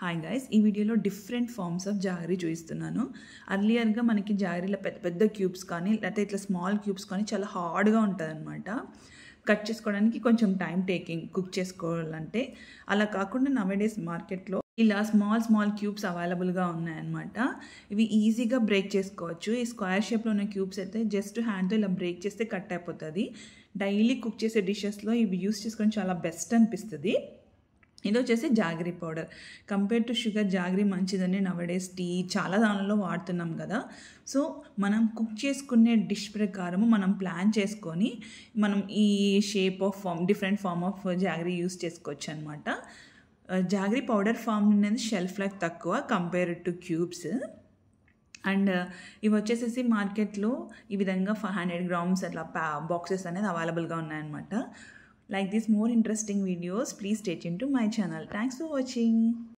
Hi guys, ఈ వీడియోలో different forms of jaggery చూపిస్తున్నాను. అర్లియర్గా మనకి జాగరీలో పెద్ద పెద్ద క్యూబ్స్ కానీ లేకపోతే ఇట్లా స్మాల్ క్యూబ్స్ కానీ చాలా హార్డ్గా ఉంటుంది అనమాట. కట్ చేసుకోవడానికి కొంచెం టైం టేకింగ్ కుక్ చేసుకోవాలంటే. అలా కాకుండా నవేడేస్ మార్కెట్లో ఇలా స్మాల్ క్యూబ్స్ అవైలబుల్గా ఉన్నాయన్నమాట. ఇవి ఈజీగా బ్రేక్ చేసుకోవచ్చు. ఈ స్క్వేర్ షేప్లో ఉన్న క్యూబ్స్ అయితే జస్ట్ హ్యాండ్తో ఇలా బ్రేక్ చేస్తే కట్ అయిపోతుంది. డైలీ కుక్ చేసే డిషెస్లో ఇవి యూస్ చేసుకోవడం చాలా బెస్ట్ అనిపిస్తుంది. ఇది వచ్చేసి jaggery powder. Compare to sugar jaggery మంచిదని నవడేస్ టీ చాలా దానిలో వాడుతున్నాం కదా. సో మనం కుక్ చేసుకునే డిష్ ప్రకారము మనం ప్లాన్ చేసుకొని మనం ఈ shape of form different form of jaggery use చేసుకోవచ్చు అనమాట. జాగరీ పౌడర్ ఫామ్ అనేది షెల్ఫ్ లైఫ్ తక్కువ కంపేర్ టు క్యూబ్స్. అండ్ ఇవి వచ్చేసేసి మార్కెట్లో ఈ విధంగా 500 grams అట్లా బాక్సెస్ అనేది అవైలబుల్గా ఉన్నాయన్నమాట. Like this more interesting videos, please stay tuned to my channel. Thanks for watching.